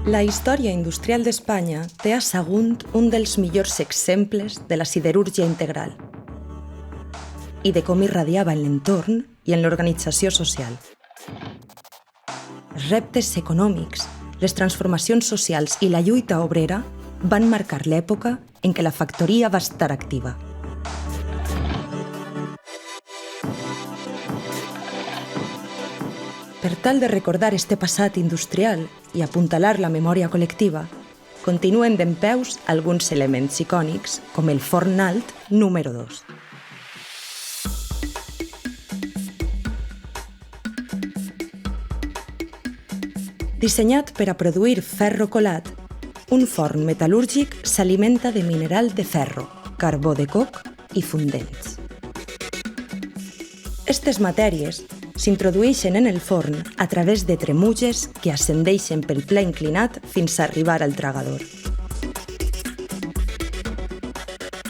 La història industrial d'Espanya té a Sagunt un dels millors exemples de la siderúrgia integral i de com irradiava en l'entorn i en l'organització social. Els reptes econòmics, les transformacions socials i la lluita obrera van marcar l'època en què la factoria va estar activa. Per tal de recordar este passat industrial i apuntalar la memòria col·lectiva, continuen dempeus alguns elements icònics, com el forn alt número 2. Dissenyat per a produir ferro colat, un forn metal·lúrgic s'alimenta de mineral de ferro, carbó de coc i fundents. Estes matèries s'introdueixen en el forn a través de tremuges que ascendeixen pel pla inclinat fins a arribar al tragador.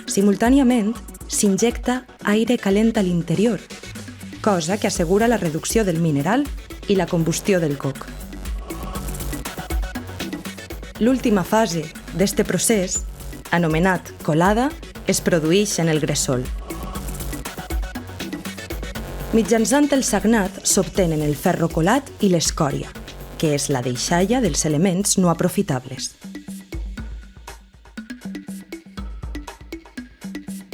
Simultàniament, s'injecta aire calent a l'interior, cosa que assegura la reducció del mineral i la combustió del coc. L'última fase d'este procés, anomenat colada, es produeix en el gresol. Mitjançant el sagnat s'obtenen el ferro colat i l'escòria, que és la deixalla dels elements no aprofitables.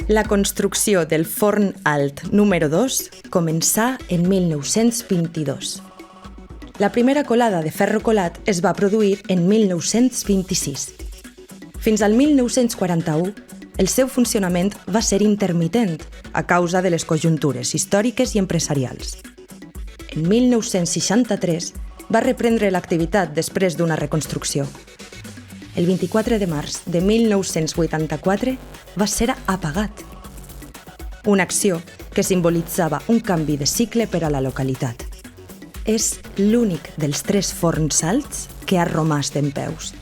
La construcció del forn alt número 2 començà en 1922. La primera colada de ferro colat es va produir en 1926. Fins al 1941, el seu funcionament va ser intermitent a causa de les conjuntures històriques i empresarials. En 1963 va reprendre l'activitat després d'una reconstrucció. El 24 de març de 1984 va ser apagat. Una acció que simbolitzava un canvi de cicle per a la localitat. És l'únic dels 3 forns alts que ha romàs dempeus.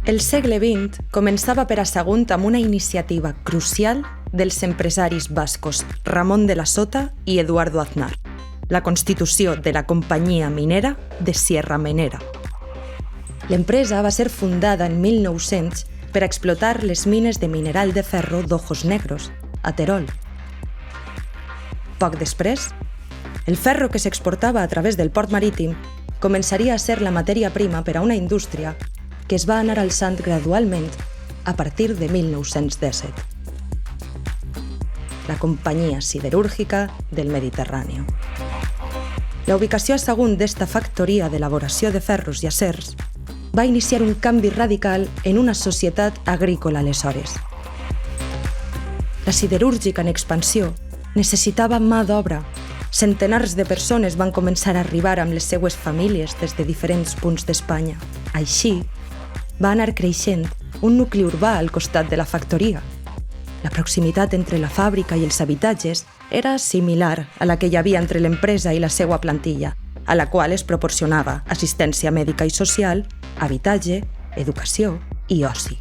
El segle XX començava per a Sagunt amb una iniciativa crucial dels empresaris bascos Ramon de la Sota i Eduardo Aznar, la constitució de la companyia minera de Sierra Menera. L'empresa va ser fundada en 1900 per a explotar les mines de mineral de ferro d'Ojos Negros, a Terol. Poc després, el ferro que s'exportava a través del port marítim començaria a ser la matèria prima per a una indústria que es va anar alçant gradualment a partir de 1917. La Companyia Siderúrgica del Mediterrani. La ubicació a Sagunt d'esta factoria d'elaboració de ferros i acers va iniciar un canvi radical en una societat agrícola aleshores. La siderúrgica en expansió necessitava mà d'obra. Centenars de persones van començar a arribar amb les seues famílies des de diferents punts d'Espanya. Així, va anar creixent un nucli urbà al costat de la factoria. La proximitat entre la fàbrica i els habitatges era similar a la que hi havia entre l'empresa i la seva plantilla, a la qual es proporcionava assistència mèdica i social, habitatge, educació i oci.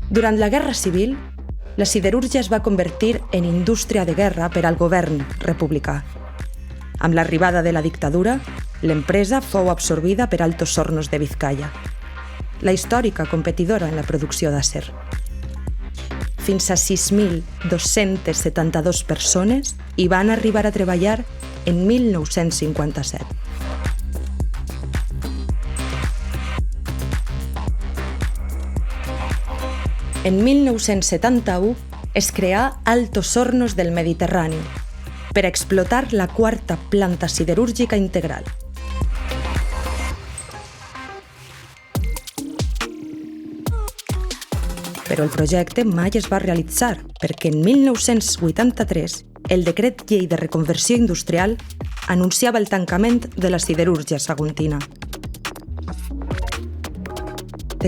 Durant la Guerra Civil, la siderúrgia es va convertir en indústria de guerra per al govern republicà. Amb l'arribada de la dictadura, l'empresa fou absorbida per Altos Hornos de Vizcaya, la històrica competidora en la producció d'acer. Fins a 6.272 persones hi van arribar a treballar en 1957. En 1971 es creà Altos Hornos del Mediterrani, per a explotar la 4ª planta siderúrgica integral. Però el projecte mai es va realitzar perquè en 1983 el Decret Llei de Reconversió Industrial anunciava el tancament de la siderúrgia saguntina.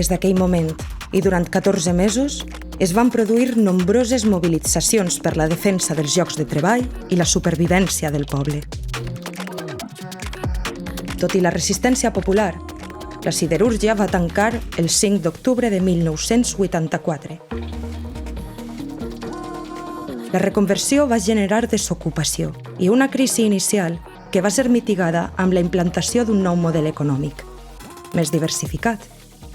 Des d'aquell moment i durant 14 mesos es van produir nombroses mobilitzacions per la defensa dels llocs de treball i la supervivència del poble. Tot i la resistència popular, la siderúrgia va tancar el 5 d'octubre de 1984. La reconversió va generar desocupació i una crisi inicial que va ser mitigada amb la implantació d'un nou model econòmic, més diversificat,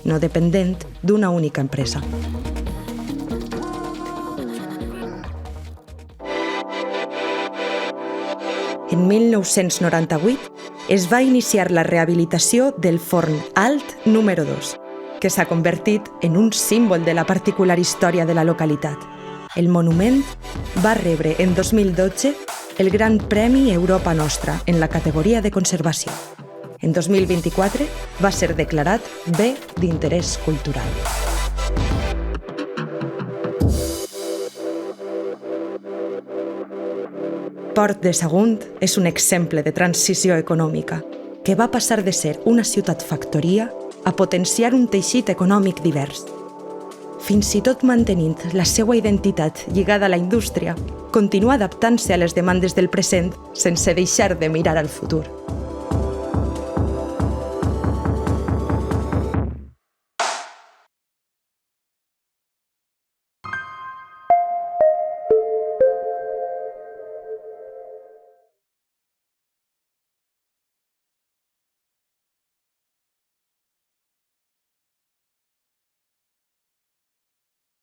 no dependent d'una única empresa. En 1998 es va iniciar la rehabilitació del forn alt número 2, que s'ha convertit en un símbol de la particular història de la localitat. El monument va rebre en 2012 el Gran Premi Europa Nostra en la categoria de conservació. En 2024 va ser declarat bé d'interès cultural. Port de Sagunt és un exemple de transició econòmica que va passar de ser una ciutat factoria a potenciar un teixit econòmic divers. Fins i tot mantenint la seva identitat lligada a la indústria, continua adaptant-se a les demandes del present sense deixar de mirar al futur.